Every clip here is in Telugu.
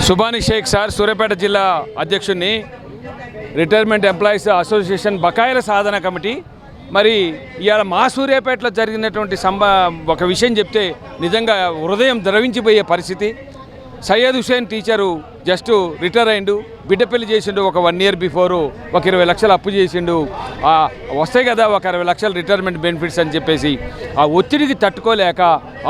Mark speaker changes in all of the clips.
Speaker 1: సుబానీ షేక్ సార్ సూర్యాపేట జిల్లా అధ్యక్షుడిని రిటైర్మెంట్ ఎంప్లాయీస్ అసోసియేషన్ బకాయిల సాధన కమిటీ మరి ఇవాళ మా సూర్యాపేటలో జరిగినటువంటి ఒక విషయం చెప్తే నిజంగా హృదయం ద్రవించిపోయే పరిస్థితి. Syed Hussain teacher just retire అయిండు, బిడ్డ పెళ్లి చేసిండు. ఒక 1 year బిఫోరు ఒక 20 లక్షలు అప్పు చేసిండు. వస్తాయి కదా ఒక 60 లక్షలు రిటైర్మెంట్ బెనిఫిట్స్ అని చెప్పేసి ఆ ఒత్తిడికి తట్టుకోలేక,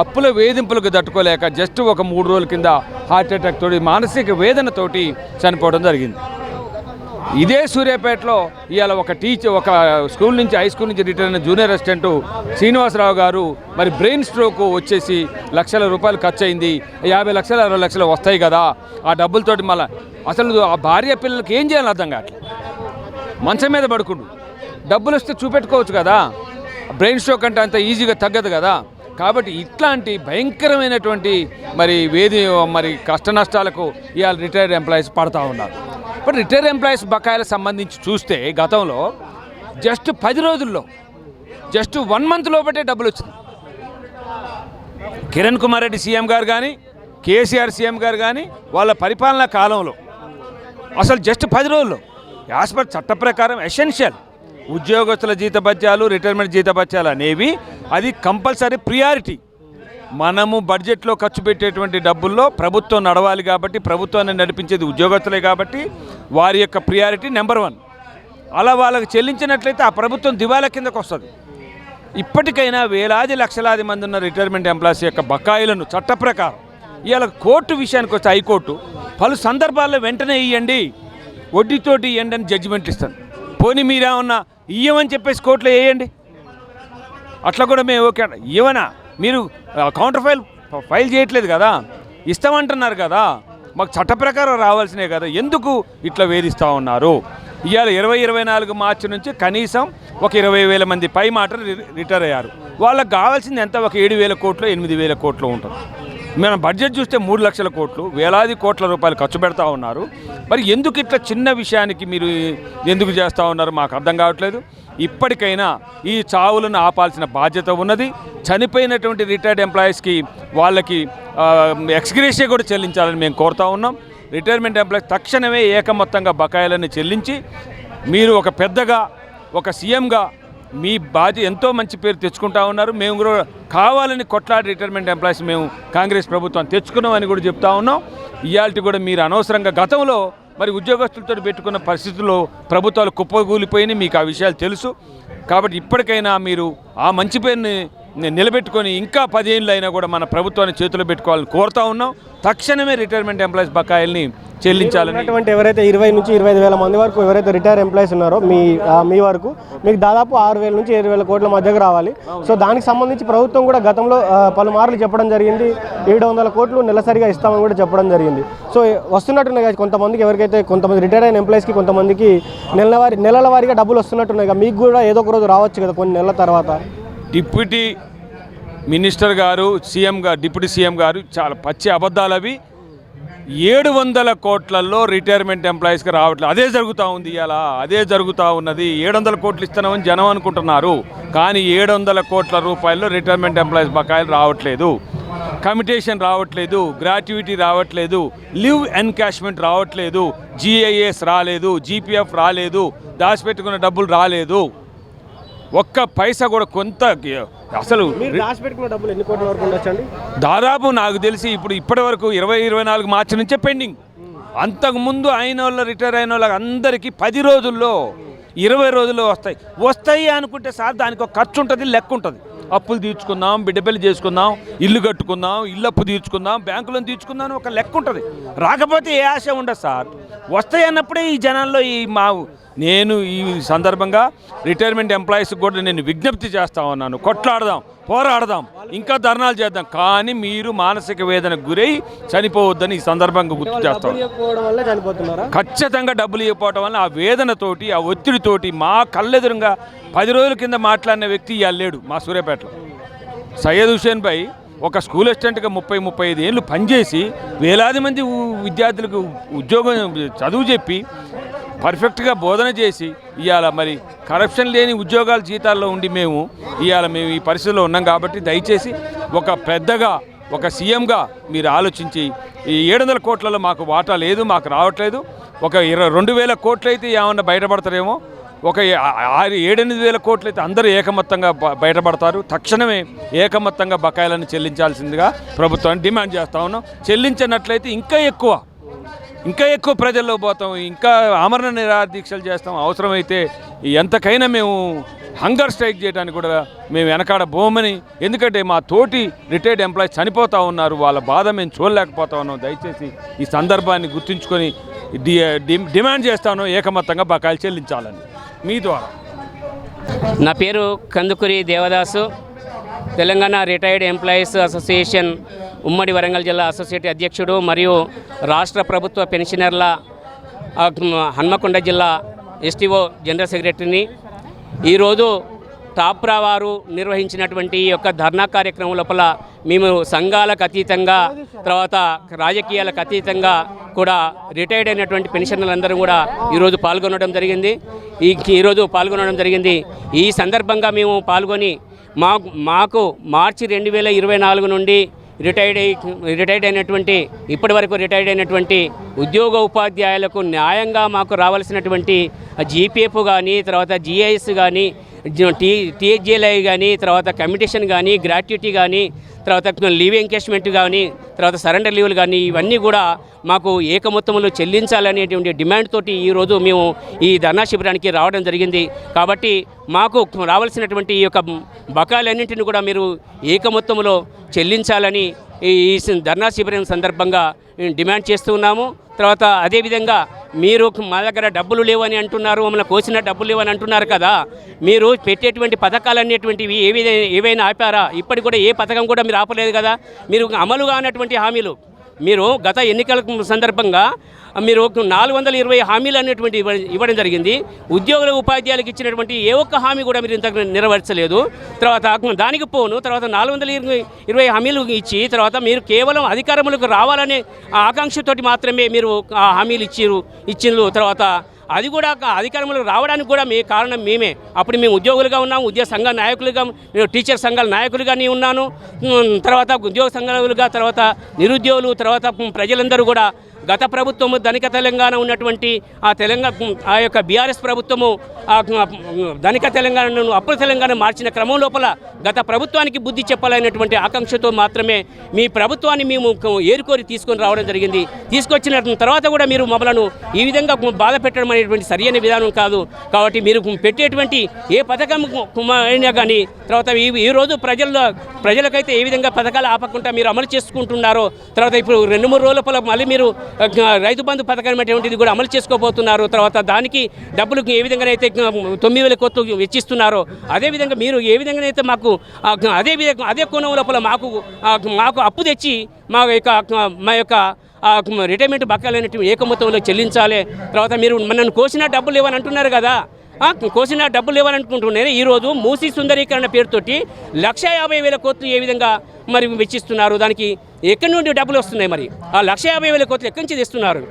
Speaker 1: అప్పుల వేధింపులకు తట్టుకోలేక జస్ట్ ఒక 3 రోజుల కింద హార్ట్ అటాక్ తోటి మానసిక వేదనతోటి చనిపోవడం జరిగింది. ఇదే సూర్యాపేటలో ఇవాళ ఒక స్కూల్ నుంచి హై స్కూల్ నుంచి రిటైర్ అయిన జూనియర్ అసిస్టెంట్ శ్రీనివాసరావు గారు మరి బ్రెయిన్ స్ట్రోక్ వచ్చేసి లక్షల రూపాయలు ఖర్చు అయింది. 50 లక్షలు 60 లక్షలు వస్తాయి కదా, ఆ డబ్బులతోటి మళ్ళీ అసలు ఆ భార్య పిల్లలకి ఏం చేయాలి అర్థం కావట్లేదు. మంచం మీద పడుకుండు, డబ్బులు వస్తే చూపెట్టుకోవచ్చు కదా, బ్రెయిన్ స్ట్రోక్ అంటే అంత ఈజీగా తగ్గదు కదా. కాబట్టి ఇట్లాంటి భయంకరమైనటువంటి మరి కష్ట నష్టాలకు ఇవాళ రిటైర్డ్ ఎంప్లాయీస్ పడతా ఉన్నారు. ఇప్పుడు రిటైర్ ఎంప్లాయీస్ బకాయిలకు సంబంధించి చూస్తే గతంలో జస్ట్ 10 రోజుల్లో జస్ట్ 1 month లోపటే డబ్బులు వచ్చింది. కిరణ్ కుమార్ రెడ్డి సీఎం గారు కానీ, కేసీఆర్ సీఎం గారు కానీ వాళ్ళ పరిపాలనా కాలంలో అసలు జస్ట్ 10 రోజుల్లో యాజ్ పర్ చట్ట ప్రకారం ఎసెన్షియల్ ఉద్యోగస్తుల జీతభత్యాలు, రిటైర్మెంట్ జీతభత్యాలు అనేవి అది కంపల్సరీ ప్రియారిటీ. మనము బడ్జెట్లో ఖర్చు పెట్టేటువంటి డబ్బుల్లో ప్రభుత్వం నడవాలి కాబట్టి, ప్రభుత్వాన్ని నడిపించేది ఉద్యోగస్తులే కాబట్టి వారి యొక్క ప్రియారిటీ నెంబర్ 1. అలా వాళ్ళకి చెల్లించినట్లయితే ఆ ప్రభుత్వం దివాలా కిందకు వస్తుంది. ఇప్పటికైనా వేలాది లక్షలాది మంది ఉన్న రిటైర్మెంట్ ఎంప్లాయీస్ యొక్క బకాయిలను చట్ట ప్రకారం ఇవాళ కోర్టు విషయానికి వస్తే హైకోర్టు పలు సందర్భాల్లో వెంటనే ఇవ్వండి, వడ్డీతోటి ఇవ్వండి అని జడ్జిమెంట్లు ఇస్తాను. పోనీ మీరేమన్నా ఇయ్యమని చెప్పేసి కోర్టులో వేయండి, అట్లా కూడా మేము ఓకే ఇవ్వనా, మీరు కౌంటర్ ఫైల్ చేయట్లేదు కదా, ఇస్తామంటున్నారు కదా, మాకు చట్ట ప్రకారం రావాల్సినే కదా, ఎందుకు ఇట్లా వేధిస్తూ ఉన్నారు? ఇవాళ 2024 మార్చి నుంచి కనీసం ఒక 20,000 మంది పై మాటలు రిటైర్ అయ్యారు. వాళ్ళకి కావాల్సింది ఎంత? ఒక 7,000 కోట్లు 8,000 కోట్లు ఉంటుంది. మనం బడ్జెట్ చూస్తే 3 లక్షల కోట్లు, వేలాది కోట్ల రూపాయలు ఖర్చు పెడతా ఉన్నారు. మరి ఎందుకు ఇట్లా చిన్న విషయానికి మీరు ఎందుకు చేస్తూ ఉన్నారు మాకు అర్థం కావట్లేదు. ఇప్పటికైనా ఈ చావులను ఆపాల్సిన బాధ్యత ఉన్నది. చనిపోయినటువంటి రిటైర్డ్ ఎంప్లాయీస్కి వాళ్ళకి ఎక్స్గ్రేషియా కూడా చెల్లించాలని మేము కోరుతా ఉన్నాం. రిటైర్మెంట్ ఎంప్లాయీస్ తక్షణమే ఏకమొత్తంగా బకాయిలను చెల్లించి మీరు ఒక పెద్దగా ఒక సీఎంగా మీ బాధ్యత ఎంతో మంచి పేరు తెచ్చుకుంటా ఉన్నారు. మేము కూడా కావాలని కొట్లాడి రిటైర్మెంట్ ఎంప్లాయీస్ మేము కాంగ్రెస్ ప్రభుత్వం తెచ్చుకున్నామని కూడా చెప్తా ఉన్నాం. ఇవాళ కూడా మీరు అనవసరంగా గతంలో మరి ఉద్యోగస్తులతో పెట్టుకున్న పరిస్థితుల్లో ప్రభుత్వాలు కుప్పగూలిపోయినాయి, మీకు ఆ విషయాలు తెలుసు. కాబట్టి ఇప్పటికైనా మీరు ఆ మంచి పేరుని నిలబెట్టుకొని ఇంకా 10 ఏళ్ళు అయినా కూడా మన ప్రభుత్వాన్ని చేతిలో పెట్టుకోవాలని కోరుతా ఉన్నాం. తక్షణమే రిటైర్మెంట్ ఎంప్లాయీస్ బకాయిల్ని చెల్లించాలని.
Speaker 2: ఎవరైతే 20 నుంచి 25,000 మంది వరకు ఎవరైతే రిటైర్ ఎంప్లాయీస్ ఉన్నారో మీ వరకు మీకు దాదాపు 6,000 నుంచి 7,000 కోట్ల మధ్యకు రావాలి. సో దానికి సంబంధించి ప్రభుత్వం కూడా గతంలో పలుమార్లు చెప్పడం జరిగింది, 700 కోట్లు నెలసరిగా ఇస్తామని కూడా చెప్పడం జరిగింది. సో వస్తున్నట్టున్నాయి కొంతమందికి, ఎవరికైతే కొంతమంది రిటైర్ అయిన ఎంప్లాయీస్కి కొంతమందికి నెలల వారీగా డబ్బులు వస్తున్నట్టున్నాయి. మీకు కూడా ఏదో ఒక రోజు రావచ్చు కదా కొన్ని నెలల తర్వాత.
Speaker 1: డిప్యూటీ మినిస్టర్ గారు, సీఎం గారు, డిప్యూటీ సీఎం గారు చాలా పచ్చి అబద్ధాలు అవి. 700 కోట్లలో రిటైర్మెంట్ ఎంప్లాయీస్కి రావట్లేదు. అదే జరుగుతూ ఉంది, ఇలా అదే జరుగుతూ ఉన్నది. 700 కోట్లు ఇస్తున్నామని జనం అనుకుంటున్నారు, కానీ 700 కోట్ల రూపాయల్లో రిటైర్మెంట్ ఎంప్లాయీస్ బకాయిలు రావట్లేదు. కమిటేషన్ రావట్లేదు, గ్రాట్యుటీ రావట్లేదు, లీవ్ ఎన్కాష్మెంట్ రావట్లేదు, GIS రాలేదు, GPF రాలేదు, దాచిపెట్టుకున్న డబ్బులు రాలేదు, ఒక్క పైసా కూడా. కొంత అసలు
Speaker 2: డబ్బులు ఎన్ని కోట్ల వరకు ఉండొచ్చండి?
Speaker 1: దాదాపు నాకు తెలిసి ఇప్పటి వరకు 2024 మార్చి నుంచే పెండింగ్. అంతకుముందు అయిన వాళ్ళు, రిటైర్ అయిన వాళ్ళకి అందరికీ 10 రోజుల్లో 20 రోజుల్లో వస్తాయి అనుకుంటే సార్ దానికి ఒక ఖర్చు ఉంటుంది, లెక్క ఉంటుంది. అప్పులు తీర్చుకుందాం, బిడ్డ పెళ్లి చేసుకుందాం, ఇల్లు కట్టుకుందాం, ఇల్లు అప్పు తీర్చుకుందాం, బ్యాంకులను తీర్చుకుందాం, ఒక లెక్క ఉంటుంది. రాకపోతే ఏ ఆశ ఉండదు సార్. వస్తాయి అన్నప్పుడే ఈ జనాల్లో నేను ఈ సందర్భంగా రిటైర్మెంట్ ఎంప్లాయీస్కి కూడా నేను విజ్ఞప్తి చేస్తా ఉన్నాను. కొట్లాడదాం, పోరాడదాం, ఇంకా ధర్నాలు చేద్దాం, కానీ మీరు మానసిక వేదనకు గురై చనిపోవద్దని ఈ సందర్భంగా గుర్తు చేస్తాం. ఖచ్చితంగా డబ్బులు ఇవ్వకపోవడం వల్ల ఆ వేదనతోటి, ఆ ఒత్తిడితోటి మా కళ్ళెదురుగా 10 రోజుల కింద మాట్లాడిన వ్యక్తి ఇవాళ లేడు మా సూర్యాపేటలో. సయ్యద్ హుసేన్ భాయ్ ఒక స్కూల్ అసిస్టెంట్గా 30-35 ఏళ్ళు పనిచేసి వేలాది మంది విద్యార్థులకు ఉద్యోగం చదువు చెప్పి పర్ఫెక్ట్గా బోధన చేసి ఇవాళ మరి కరప్షన్ లేని ఉద్యోగాల జీతాల్లో ఉండి మేము ఈ పరిస్థితుల్లో ఉన్నాం. కాబట్టి దయచేసి ఒక పెద్దగా ఒక సీఎంగా మీరు ఆలోచించి ఈ 700 కోట్లలో మాకు వాటా లేదు, మాకు రావట్లేదు, ఒక 2,000 కోట్లు అయితే ఏమన్నా బయటపడతారేమో, ఒక 7-8 కోట్లు అయితే అందరూ ఏకమత్తంగా బయటపడతారు. తక్షణమే ఏకమత్తంగా బకాయిలను చెల్లించాల్సిందిగా ప్రభుత్వాన్ని డిమాండ్ చేస్తూ ఉన్నాం. చెల్లించినట్లయితే ఇంకా ఎక్కువ ప్రజల్లో పోతాం, ఇంకా ఆమరణ నిరాహార దీక్షలు చేస్తాం. అవసరమైతే ఎంతకైనా మేము హంగర్ స్ట్రైక్ చేయడానికి కూడా మేము వెనకాడ బోమని, ఎందుకంటే మా తోటి రిటైర్డ్ ఎంప్లాయీస్ చనిపోతూ ఉన్నారు, వాళ్ళ బాధ మేము చూడలేకపోతా ఉన్నాం. దయచేసి ఈ సందర్భాన్ని గుర్తుంచుకొని డిమాండ్ చేస్తాను, ఏకమత్తంగా బకాయిలు చెల్లించాలని మీ ద్వారా.
Speaker 3: నా పేరు Kandukuri Devadasu, Telangana retired employees association ఉమ్మడి వరంగల్ జిల్లా అసోసియేట్ అధ్యక్షుడు మరియు రాష్ట్ర ప్రభుత్వ పెన్షనర్ల హన్మకొండ జిల్లా ఎస్టీఓ జనరల్ సెక్రటరీని. ఈరోజు టాప్రా వారు నిర్వహించినటువంటి ఈ యొక్క ధర్నా కార్యక్రమం లోపల మేము సంఘాలకు అతీతంగా, తర్వాత రాజకీయాలకు అతీతంగా కూడా రిటైర్డ్ అయినటువంటి పెన్షనర్లందరూ కూడా ఈరోజు పాల్గొనడం జరిగింది. ఈ సందర్భంగా మేము పాల్గొని మాకు మార్చి 2024 నుండి రిటైర్డ్ అయినటువంటి ఇప్పటి వరకు రిటైర్డ్ అయినటువంటి ఉద్యోగ ఉపాధ్యాయులకు న్యాయంగా మాకు రావాల్సినటువంటి జీపీఎఫ్ కానీ, తర్వాత జిఐఎస్ కానీ, టీహెచ్జిఎల్ఐ కానీ, తర్వాత కమిటేషన్ కానీ, గ్రాట్యుటీ కానీ, తర్వాత లీవ్ ఎంకేజ్మెంట్ కానీ, తర్వాత సరెండర్ లీవ్లు కానీ, ఇవన్నీ కూడా మాకు ఏకమొత్తంలో చెల్లించాలనేటువంటి డిమాండ్ తోటి ఈరోజు మేము ఈ ధర్నా శిబిరానికి రావడం జరిగింది. కాబట్టి మాకు రావాల్సినటువంటి ఈ యొక్క బకాయిలన్నింటినీ కూడా మీరు ఏకమొత్తంలో చెల్లించాలని ఈ ధర్నా శిబిరం సందర్భంగా డిమాండ్ చేస్తూ ఉన్నాము. తర్వాత అదేవిధంగా మీరు మా దగ్గర డబ్బులు లేవని అంటున్నారు, మమ్మల్ని కోసిన డబ్బులు లేవని అంటున్నారు కదా, మీరు పెట్టేటువంటి పథకాలు అనేటువంటివి ఏవైనా ఆపారా? ఇప్పటికి కూడా ఏ పథకం కూడా మీరు ఆపలేదు కదా. మీరు అమలు కానటువంటి హామీలు, మీరు గత ఎన్నికల సందర్భంగా మీరు 420 హామీలు అనేటువంటి ఇవ్వడం జరిగింది. ఉద్యోగుల ఉపాధ్యాయులకు ఇచ్చినటువంటి ఏ ఒక్క హామీ కూడా మీరు ఇంత నెరవేర్చలేదు. తర్వాత దానికి పోను తర్వాత 420 హామీలు ఇచ్చి తర్వాత మీరు కేవలం అధికారంలోకి రావాలనే ఆకాంక్షతోటి మాత్రమే మీరు ఆ హామీలు ఇచ్చిండ్రు. తర్వాత అది కూడా అధికారంలో రావడానికి కూడా కారణం మేమే. అప్పుడు మేము ఉద్యోగులుగా ఉన్నాము, ఉద్యోగ సంఘ నాయకులుగా, నేను టీచర్ సంఘాల నాయకులుగానే ఉన్నాను. తర్వాత ఉద్యోగ సంఘాలుగా, తర్వాత నిరుద్యోగులు, తర్వాత ప్రజలందరూ కూడా గత ప్రభుత్వము ధనిక తెలంగాణ ఉన్నటువంటి ఆ యొక్క బీఆర్ఎస్ ప్రభుత్వము ధనిక తెలంగాణను అప్పుల తెలంగాణ మార్చిన క్రమం లోపల గత ప్రభుత్వానికి బుద్ధి చెప్పాలనేటువంటి ఆకాంక్షతో మాత్రమే మీ ప్రభుత్వాన్ని మేము ఏరుకోరి తీసుకొని రావడం జరిగింది. తీసుకొచ్చిన తర్వాత కూడా మీరు మమ్మలను ఈ విధంగా బాధ పెట్టడం అనేటువంటి సరైన విధానం కాదు. కాబట్టి మీరు పెట్టేటువంటి ఏ పథకం అయినా కానీ తర్వాత ఈరోజు ప్రజలకైతే ఏ విధంగా పథకాలు ఆపకుండా మీరు అమలు చేసుకుంటున్నారో, తర్వాత ఇప్పుడు 2-3 రోజుల లోపల మళ్ళీ మీరు రైతు బంధు పథకం అనేటువంటిది కూడా అమలు చేసుకోబోతున్నారు. తర్వాత దానికి డబ్బులకు ఏ విధంగానైతే 9,000 కోట్లు వెచ్చిస్తున్నారో, అదేవిధంగా మీరు ఏ విధంగానైతే మాకు అదే కోణం లోపల మాకు అప్పు తెచ్చి మా యొక్క రిటైర్మెంట్ బకాయిలనేటువంటి ఏకమొత్తంలో చెల్లించాలి. తర్వాత మీరు నన్ను కోసిన డబ్బులు ఇవ్వని అంటున్నారు కదా, కోసిన డబ్బులు ఇవ్వాలనుకుంటున్నాను. ఈరోజు మూసీ సుందరీకరణ పేరుతోటి 150,000 కోట్లు ఏ విధంగా మరి వెచ్చిస్తున్నారు? దానికి ఎక్కడి నుండి డబ్బులు వస్తున్నాయి? మరి ఆ 150,000 కోట్లు ఎక్కడి నుంచి తెస్తున్నారు?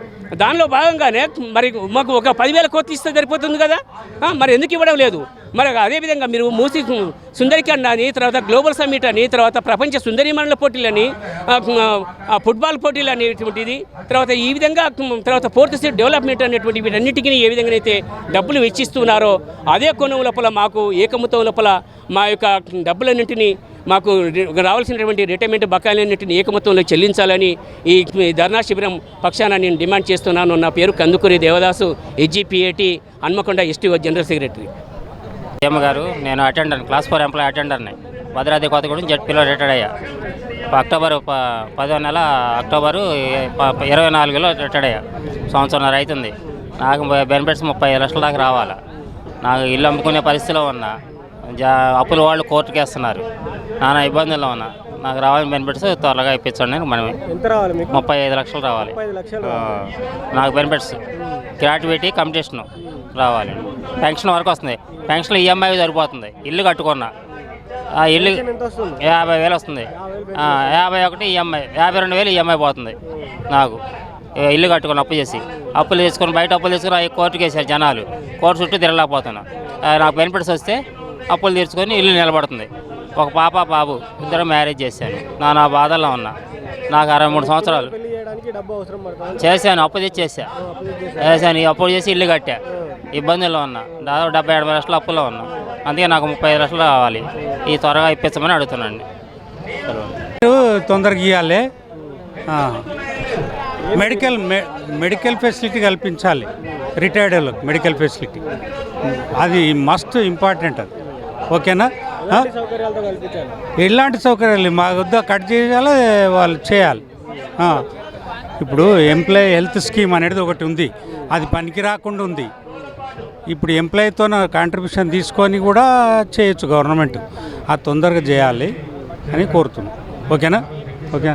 Speaker 3: దానిలో భాగంగానే మరి మాకు ఒక 10,000 కోట్లు ఇస్తే సరిపోతుంది కదా, మరి ఎందుకు ఇవ్వడం లేదు? మరి అదేవిధంగా మీరు మూసీ సుందరీకరణ అని, తర్వాత గ్లోబల్ సమ్మిట్ అని, తర్వాత ప్రపంచ సుందరీమణుల పోటీలని, ఫుట్బాల్ పోటీలు అనేటువంటిది, తర్వాత ఈ విధంగా తర్వాత ఫోర్త్ స్టేట్ డెవలప్మెంట్ అనేటువంటి వీటన్నిటికీ ఏ విధంగా అయితే డబ్బులు వెచ్చిస్తున్నారో, అదే కోణం లోపల మాకు ఏకమొత్తం లోపల మా యొక్క డబ్బులన్నింటినీ మాకు రావాల్సినటువంటి రిటైర్మెంట్ బకాయిలన్నింటినీ ఏకమొత్తంలో చెల్లించాలని ఈ ధర్నా శిబిరం పక్షాన నేను డిమాండ్ చేస్తున్నాను. నా పేరు Kandukuri Devadasu, HGPAT Hanamkonda STO general secretary.
Speaker 4: గారు, నేను క్లాస్ 4 ఎంప్లాయీ అటెండర్ని. భద్రాద్రి కొత్తగూడెం జెడ్పీలో రిటైర్డ్ అయ్యా. అక్టోబర్ 10వ నెల అక్టోబరు 24లో రిటైర్డ్ అయ్యా. సంవత్సరంన్నర అవుతుంది. నాకు బెనిఫిట్స్ 35 లక్షల దాకా రావాలి. నాకు ఇల్లు అమ్ముకునే పరిస్థితిలో ఉన్నా, అప్పుల వాళ్ళు కోర్టుకి వేస్తున్నారు, నానా ఇబ్బందుల్లో ఉన్నా. నాకు రావాలని బెనిఫిట్స్ త్వరగా ఇప్పించండి. మనమే 35 లక్షలు రావాలి నాకు బెనిఫిట్స్. గ్రాట్యుటీ కమిటేషన్ రావాలి. పెన్షన్ వరకు వస్తుంది. పెన్షన్ EMI సరిపోతుంది. ఇల్లు కట్టుకున్నా, ఆ ఇల్లు 50,000 వస్తుంది. 51 EMI, 52,000 EMI పోతుంది నాకు. ఇల్లు కట్టుకుని అప్పులు తీసుకొని బయట అప్పులు తీసుకుని కోర్టుకి వేసారు జనాలు. కోర్టు చుట్టూ తిరగలేకపోతున్నా. నాకు బెనిఫిట్స్ వస్తే అప్పులు తీర్చుకొని ఇల్లు నిలబడుతుంది. ఒక పాప బాబు ఇద్దరు మ్యారేజ్ చేశాను. నా బాధల్లో ఉన్నా. నాకు 63 సంవత్సరాలు.
Speaker 2: పెళ్లి చేయడానికి డబ్బు అవసరం పడుతుంది.
Speaker 4: చేశాను, అప్పు తెచ్చి చేశాను. ఈ అప్పు చేసి ఇల్లు కట్టా. ఇబ్బందుల్లో ఉన్నా. దాదాపు 70-80 లక్షల అప్పులో ఉన్నా. అందుకే నాకు 35 లక్షలు కావాలి. ఈ త్వరగా ఇప్పించమని అడుగుతున్నాండి.
Speaker 5: తొందరగా ఇవ్వాలి. మెడికల్ ఫెసిలిటీ కల్పించాలి. రిటైర్డ్ వాళ్ళకి మెడికల్ ఫెసిలిటీ అది మస్ట్ ఇంపార్టెంట్. అది ఓకేనా?
Speaker 2: సౌకర్యాలతో కల్పించాలి.
Speaker 5: ఎలాంటి సౌకర్యాలు మా వద్ద కట్ చేయాలి, వాళ్ళు చేయాలి. ఇప్పుడు ఎంప్లాయీ హెల్త్ స్కీమ్ అనేది ఒకటి ఉంది, అది పనికి రాకుండా ఉంది. ఇప్పుడు ఎంప్లాయీతో కాంట్రిబ్యూషన్ తీసుకొని కూడా చేయొచ్చు గవర్నమెంట్. అది తొందరగా చేయాలి అని కోరుతున్నాం. ఓకేనా? ఓకే.